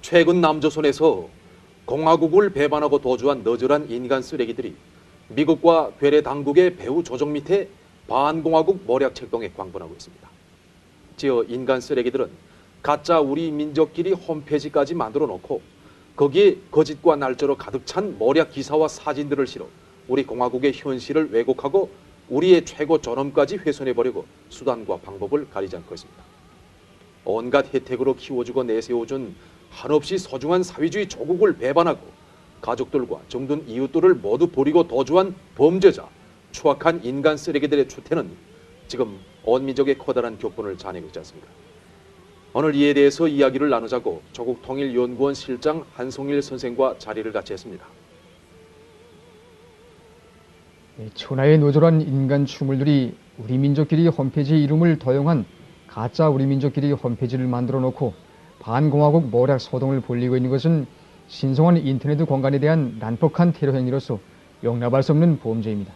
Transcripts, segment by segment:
최근 남조선에서 공화국을 배반하고 도주한 너절한 인간 쓰레기들이 미국과 괴뢰 당국의 배후 조정 밑에 반공화국 모략 책동에 광분하고 있습니다. 지어 인간 쓰레기들은 가짜 우리 민족끼리 홈페이지까지 만들어 놓고 거기에 거짓과 날조로 가득 찬 모략 기사와 사진들을 실어 우리 공화국의 현실을 왜곡하고 우리의 최고 존엄까지 훼손해버리고 수단과 방법을 가리지 않고 있습니다. 온갖 혜택으로 키워주고 내세워준 한없이 소중한 사회주의 조국을 배반하고 가족들과 정든 이웃들을 모두 버리고 도주한 범죄자, 추악한 인간 쓰레기들의 추태는 지금 온 민족의 커다란 격분을 자아내고 있지 않습니까? 오늘 이에 대해서 이야기를 나누자고 조국통일연구원 실장 한송일 선생과 자리를 같이 했습니다. 천하의 노졸한 인간 추물들이 우리 민족끼리 홈페이지 이름을 도용한 가짜 우리 민족끼리 홈페이지를 만들어 놓고 반공화국 모략 소동을 벌이고 있는 것은 신성한 인터넷 공간에 대한 난폭한 테러 행위로서 용납할 수 없는 범죄입니다.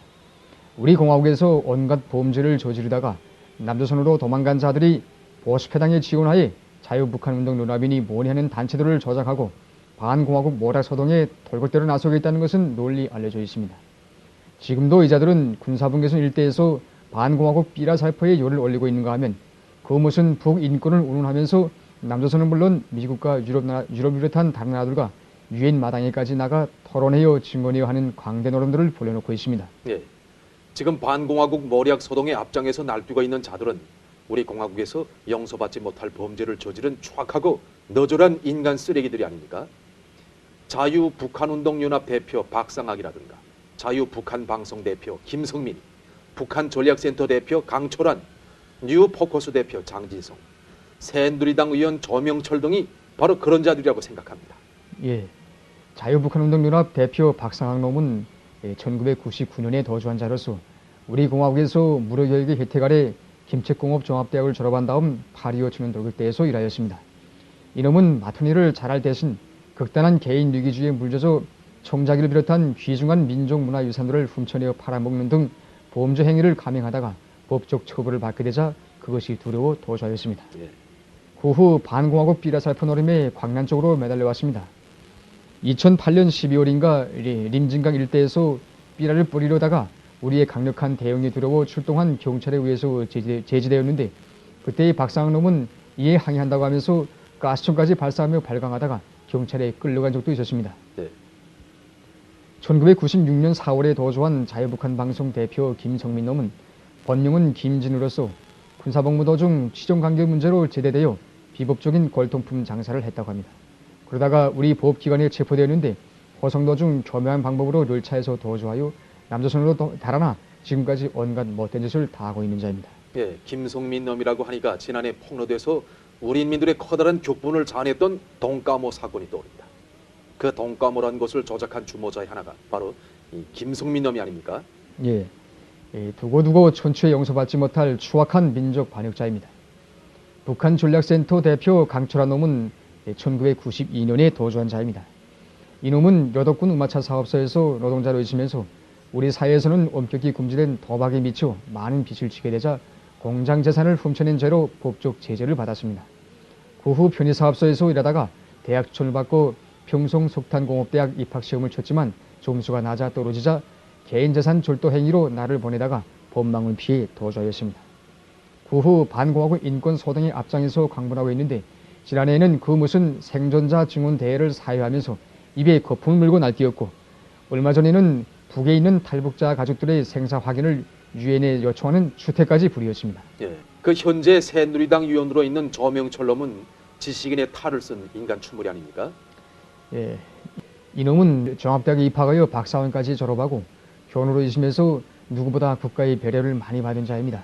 우리 공화국에서 온갖 범죄를 저지르다가 남조선으로 도망간 자들이 보수패당에 지원하에 자유북한운동 연합이니 뭐니 하는 단체들을 조작하고 반공화국 모략 소동에 돌격대로 나서고 있다는 것은 널리 알려져 있습니다. 지금도 이 자들은 군사분계선 일대에서 반공화국 삐라 살포에 요를 올리고 있는가 하면 그 무슨 북인권을 운운하면서 남조선은 물론 미국과 유럽 비롯한 다른 나라들과 유엔 마당에까지 나가 토론해요 증언해요 하는 광대 노름들을 벌려놓고 있습니다. 예, 지금 반공화국 모략 소동에 앞장에서 날뛰고 있는 자들은 우리 공화국에서 용서받지 못할 범죄를 저지른 추악하고 너절한 인간 쓰레기들이 아닙니까? 자유북한운동연합 대표 박상학이라든가 자유북한방송 대표 김성민, 북한전략센터 대표 강철환, 뉴포커스 대표 장진성, 새누리당 의원 조명철 등이 바로 그런 자들이라고 생각합니다. 예, 자유북한운동연합 대표 박상학 놈은 1999년에 도주한 자로서 우리 공화국에서 무료교육의 혜택 아래 김책공업종합대학을 졸업한 다음 8.25 청년 돌격대에서 일하였습니다. 이놈은 맡은 일을 잘할 대신 극단한 개인 유기주의에 물져서 청자기를 비롯한 귀중한 민족문화유산들을 훔쳐내어 팔아먹는 등 범죄 행위를 감행하다가 법적 처벌을 받게 되자 그것이 두려워 도주하였습니다. 예. 그 후 반공화국 삐라살포 노름에 광란 쪽으로 매달려왔습니다. 2008년 12월인가 림진강 일대에서 삐라를 뿌리려다가 우리의 강력한 대응이 두려워 출동한 경찰에 의해서 제지되었는데 그때의 박상놈은 이에 항의한다고 하면서 가스총까지 발사하며 발광하다가 경찰에 끌려간 적도 있었습니다. 네. 1996년 4월에 도주한 자유북한 방송 대표 김성민 놈은 본명은 김진우로서 군사복무 도중 취종관계 문제로 제대되어 비법적인 골동품 장사를 했다고 합니다. 그러다가 우리 보호기관에 체포되었는데 호송 도중 교묘한 방법으로 열차에서 도주하여 남조선으로 달아나 지금까지 온갖 못된 짓을 다 하고 있는 자입니다. 예, 김성민 놈이라고 하니까 지난해 폭로돼서 우리 인민들의 커다란 격분을 자아냈던 동가모 사건이 떠오릅니다. 그 동가모라는 것을 조작한 주모자의 하나가 바로 이 김성민 놈이 아닙니까? 예, 두고두고 천추에 용서받지 못할 추악한 민족 반역자입니다. 북한 전략센터 대표 강철환 놈은 1992년에 도주한 자입니다. 이놈은 여덕군 우마차 사업소에서 노동자로 있으면서 우리 사회에서는 엄격히 금지된 도박에 미쳐 많은 빚을 지게 되자 공장 재산을 훔쳐낸 죄로 법적 제재를 받았습니다. 그 후 편의사업소에서 일하다가 대학 추천을 받고 평송석탄공업대학 입학시험을 쳤지만 점수가 낮아 떨어지자 개인재산 절도 행위로 나를 보내다가 법망을 피해 도주하였습니다. 그 후 반공화국 인권 소동에 앞장에서 광분하고 있는데 지난해에는 그 무슨 생존자 증언 대회를 사회하면서 입에 거품을 물고 날뛰었고 얼마 전에는 북에 있는 탈북자 가족들의 생사 확인을 유엔에 요청하는 추태까지 부리었습니다. 예, 그 현재 새누리당 위원으로 있는 조명철 놈은 지식인의 탈을 쓴 인간 추물이 아닙니까? 예, 이놈은 종합대학에 입학하여 박사원까지 졸업하고 교원으로 있으면서 누구보다 국가의 배려를 많이 받은 자입니다.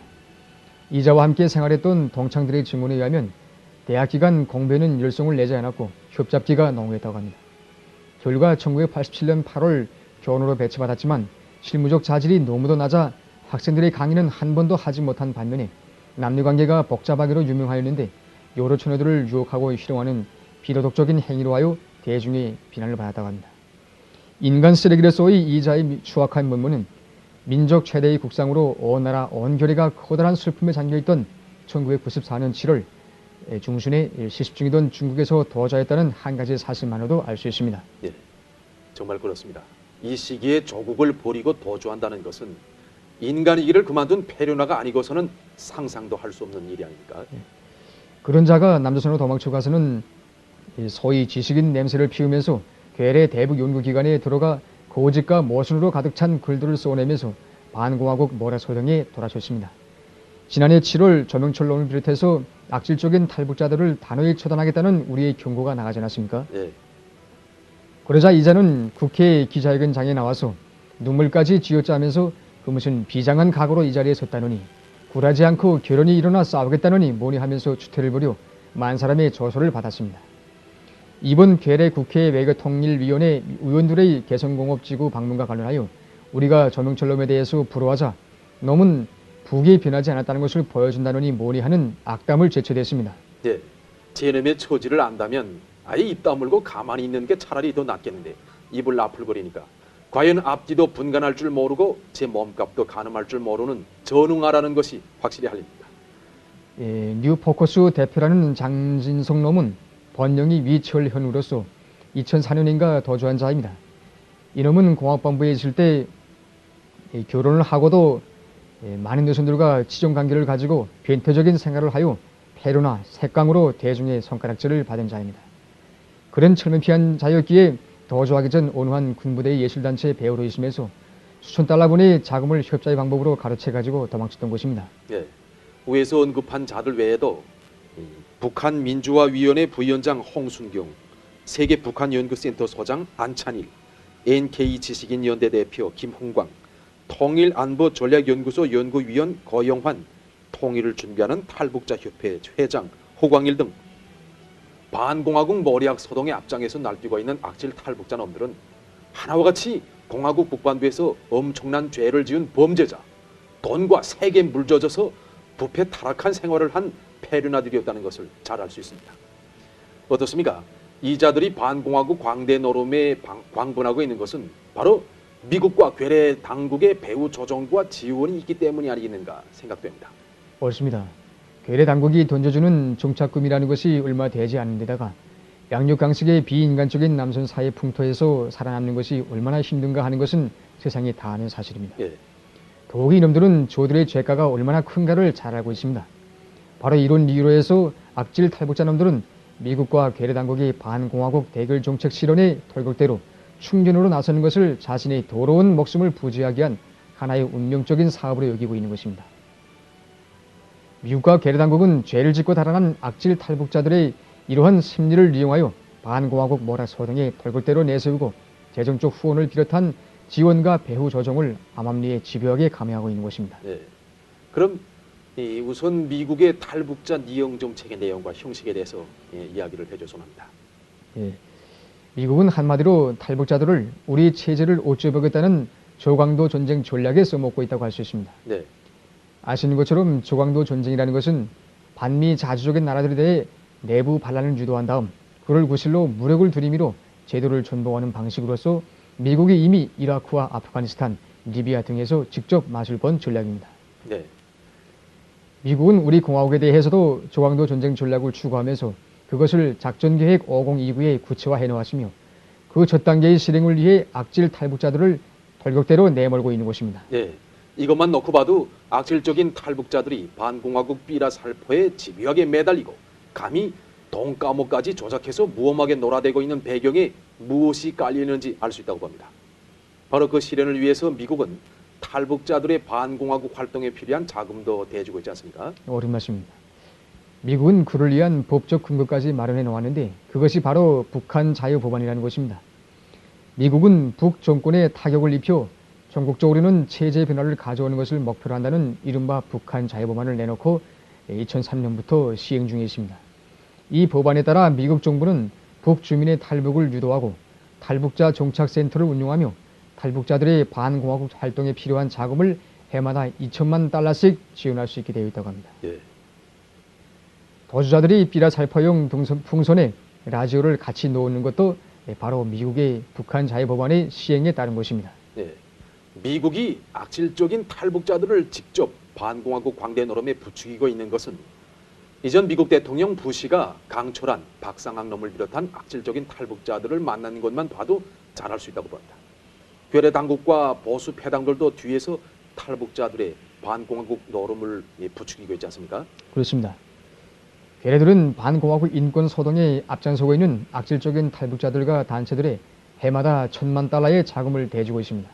이자와 함께 생활했던 동창들의 증언에 의하면 대학 기간 공부에는 열성을 내지 않았고 협잡기가 농후했다고 합니다. 결과 1987년 8월 교원으로 배치받았지만 실무적 자질이 너무도 낮아 학생들의 강의는 한 번도 하지 못한 반면에 남녀관계가 복잡하기로 유명하였는데 여러 처녀들을 유혹하고 희롱하는 비도덕적인 행위로 하여 대중의 비난을 받았다고 합니다. 인간 쓰레기로서의 이자의 추악한 면모는 민족 최대의 국상으로 온 나라 온 결의가 커다란 슬픔에 잠겨있던 1994년 7월 중순에 시습 중이던 중국에서 도주하였다는 한 가지 사실만으로도 알 수 있습니다. 예, 정말 그렇습니다. 이 시기에 조국을 버리고 도주한다는 것은 인간이기를 그만둔 폐륜화가 아니고서는 상상도 할 수 없는 일이 아닙니까? 그런 자가 남조선으로 도망쳐 가서는 소위 지식인 냄새를 피우면서 괴뢰 대북 연구기관에 들어가 고집과 모순으로 가득 찬 글들을 써내면서 반공화국 모략소동에 돌아섰습니다. 지난해 7월 조명철 논을 비롯해서 악질적인 탈북자들을 단호히 처단하겠다는 우리의 경고가 나가지 않았습니까? 예, 그러자 이자는 국회 기자회견장에 나와서 눈물까지 쥐어짜면서 그 무슨 비장한 각오로 이 자리에 섰다느니 굴하지 않고 결혼이 일어나 싸우겠다느니 뭐니 하면서 추태를 벌여 만 사람의 조소를 받았습니다. 이번 괴뢰 국회 외교통일위원회 의원들의 개성공업지구 방문과 관련하여 우리가 조명철 놈에 대해서 불허하자 놈은 북이 변하지 않았다는 것을 보여준다느니 뭐니 하는 악담을 제쳐댔습니다. 예, 제놈의 처지를 안다면 아예 입 다물고 가만히 있는 게 차라리 더 낫겠는데 입을 나풀거리니까 과연 앞뒤도 분간할 줄 모르고 제 몸값도 가늠할 줄 모르는 전웅아라는 것이 확실히 할립니다. 뉴포커스 대표라는 장진성 놈은 번영이 위철현우로서 2004년인가 도주한 자입니다. 이놈은 공학본부에 있을 때 결혼을 하고도 많은 여성들과 치정관계를 가지고 변태적인 생활을 하여 폐륜화, 색강으로 대중의 손가락질을 받은 자입니다. 그런 철면피한 자였기에 도주하기 전 온화한 군부대의 예술단체 배우로 있으면서 수천 달러분의 자금을 협자의 방법으로 가로채가지고 도망쳤던 것입니다. 예, 위에서 언급한 자들 외에도 북한 민주화위원회 부위원장 홍순경, 세계 북한연구센터 소장 안찬일, NK 지식인연대 대표 김홍광, 통일안보전략연구소 연구위원 거영환, 통일을 준비하는 탈북자협회 회장 호광일 등 반공화국 모략 소동의 앞장에서 날뛰고 있는 악질 탈북자 놈들은 하나와 같이 공화국 북반부에서 엄청난 죄를 지은 범죄자, 돈과 세게 물젖어서 부패 타락한 생활을 한 폐륜아들이었다는 것을 잘 알 수 있습니다. 어떻습니까? 이 자들이 반공화국 광대 노름에 광분하고 있는 것은 바로 미국과 괴뢰 당국의 배후 조정과 지원이 있기 때문이 아니겠는가 생각됩니다. 옳습니다. 괴뢰 당국이 던져주는 종착금이라는 것이 얼마 되지 않는 데다가 양육강식의 비인간적인 남선 사회 풍토에서 살아남는 것이 얼마나 힘든가 하는 것은 세상이 다 아는 사실입니다. 예. 더욱이 이놈들은 저들의 죄가가 얼마나 큰가를 잘 알고 있습니다. 바로 이런 이유로 해서 악질 탈북자 놈들은 미국과 괴뢰 당국이 반공화국 대결 정책 실현의 털격대로 충전으로 나서는 것을 자신의 더러운 목숨을 부지하기 위한 하나의 운명적인 사업으로 여기고 있는 것입니다. 미국과 괴뢰 당국은 죄를 짓고 달아난 악질 탈북자들의 이러한 심리를 이용하여 반공화국 모략 소동의 털격대로 내세우고 재정적 후원을 비롯한 지원과 배후 조정을 암암리에 집요하게 감행하고 있는 것입니다. 예. 그럼 우선 미국의 탈북자 니영 정책의 내용과 형식에 대해서 이야기를 해줘서 합니다. 예. 미국은 한마디로 탈북자들을 우리 체제를 옥죄보겠다는 조광도 전쟁 전략에 써먹고 있다고 할 수 있습니다. 네. 아시는 것처럼 조광도 전쟁이라는 것은 반미 자주적인 나라들에 대해 내부 반란을 유도한 다음 그를 구실로 무력을 들이미로 제도를 존봉하는 방식으로서 미국이 이미 이라크와 아프가니스탄, 리비아 등에서 직접 맛을 본 전략입니다. 네. 미국은 우리 공화국에 대해서도 조광도 전쟁 전략을 추구하면서 그것을 작전계획 5029에 구체화해 놓았으며 그 첫 단계의 실행을 위해 악질 탈북자들을 털격대로 내몰고 있는 것입니다. 네. 이것만 놓고 봐도 악질적인 탈북자들이 반공화국 삐라 살포에 집요하게 매달리고 감히 돈감옥까지 조작해서 무엄하게 놀아대고 있는 배경에 무엇이 깔리는지 알 수 있다고 봅니다. 바로 그 실현을 위해서 미국은 탈북자들의 반공화국 활동에 필요한 자금도 대주고 있지 않습니까? 옳은 말씀입니다. 미국은 그를 위한 법적 근거까지 마련해 놓았는데 그것이 바로 북한 자유법안이라는 것입니다. 미국은 북정권에 타격을 입혀 전국적으로는 체제 변화를 가져오는 것을 목표로 한다는 이른바 북한 자유법안을 내놓고 2003년부터 시행 중에 있습니다. 이 법안에 따라 미국 정부는 북주민의 탈북을 유도하고 탈북자 정착센터를 운영하며 탈북자들의 반공화국 활동에 필요한 자금을 해마다 2천만 달러씩 지원할 수 있게 되어 있다고 합니다. 예. 도주자들이 삐라 살포용 풍선에 라디오를 같이 놓는 것도 바로 미국의 북한 자유법안의 시행에 따른 것입니다. 네. 미국이 악질적인 탈북자들을 직접 반공화국 광대 노름에 부추기고 있는 것은 이전 미국 대통령 부시가 강철한 박상학놈을 비롯한 악질적인 탈북자들을 만난 것만 봐도 잘할 수 있다고 봅니다. 괴뢰 당국과 보수 패당들도 뒤에서 탈북자들의 반공화국 노름을 부추기고 있지 않습니까? 그렇습니다. 괴뢰들은 반공화국 인권 소동에 앞장서고 있는 악질적인 탈북자들과 단체들의 해마다 1,000만 달러의 자금을 대주고 있습니다.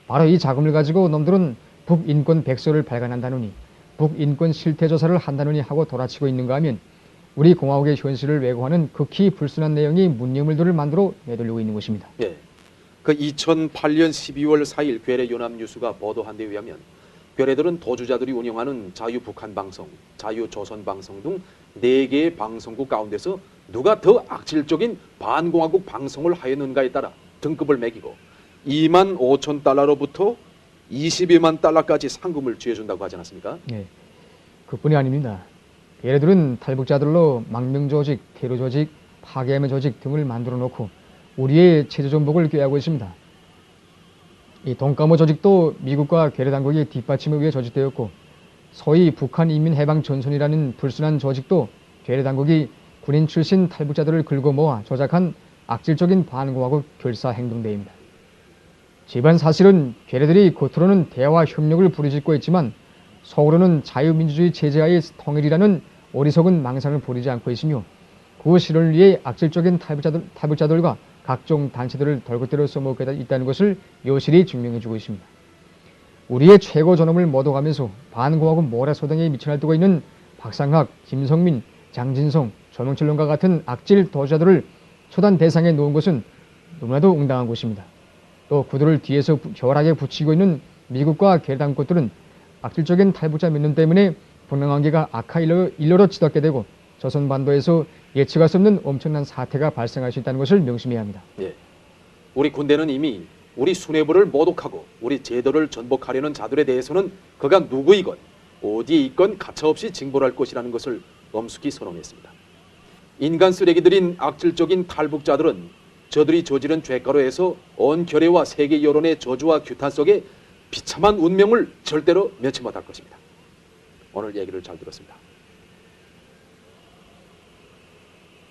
바로 이 자금을 가지고 놈들은 북인권 백서를 발간한다느니 북인권 실태조사를 한다느니 하고 돌아치고 있는가 하면 우리 공화국의 현실을 왜곡하는 극히 불순한 내용의 문예물들을 만들어 내돌리고 있는 것입니다. 예. 그 2008년 12월 4일 괴뢰 연합뉴스가 보도한 데 의하면 괴뢰들은 도주자들이 운영하는 자유북한방송, 자유조선방송 등 4개의 방송국 가운데서 누가 더 악질적인 반공화국 방송을 하였는가에 따라 등급을 매기고 2만 5천 달러로부터 22만 달러까지 상금을 쥐어준다고 하지 않았습니까? 네, 그뿐이 아닙니다. 괴뢰들은 탈북자들로 망명조직, 테러조직, 파괴함의 조직 등을 만들어 놓고 우리의 체제정복을 꾀하고 있습니다. 이 돈까모 조직도 미국과 괴뢰 당국의 뒷받침에 의해 조직되었고 소위 북한인민해방전선이라는 불순한 조직도 괴뢰 당국이 군인 출신 탈북자들을 긁어 모아 조작한 악질적인 반공화국 결사 행동대입니다. 집안 사실은 괴뢰들이 겉으로는 대화 협력을 부르짖고 있지만 속으로는 자유민주주의 체제하의 통일이라는 어리석은 망상을 부리지 않고 있으며 그 실현을 위해 악질적인 탈북자들과 각종 단체들을 돌고대로 써먹고 있다는 것을 여실히 증명해주고 있습니다. 우리의 최고 존엄을 모독하면서 반공화국 모래소동에 미쳐날뛰고 있는 박상학, 김성민, 장진성, 조명철론과 같은 악질 도주자들을 초단 대상에 놓은 것은 너무나도 응당한 것입니다. 또 그들을 뒤에서 결하게 붙이고 있는 미국과 괴뢰 당국들은 악질적인 탈북자 몇 년 때문에 북남관계가 악화 일로로 치닫게 되고 조선반도에서 예측할 수 없는 엄청난 사태가 발생할 수 있다는 것을 명심해야 합니다. 예. 우리 군대는 이미 우리 수뇌부를 모독하고 우리 제도를 전복하려는 자들에 대해서는 그가 누구이건 어디에 있건 가차없이 징벌할 것이라는 것을 엄숙히 선언했습니다. 인간 쓰레기들인 악질적인 탈북자들은 저들이 저지른 죄가로 해서 온 결의와 세계 여론의 저주와 규탄 속에 비참한 운명을 절대로 면치 못할 것입니다. 오늘 얘기를 잘 들었습니다.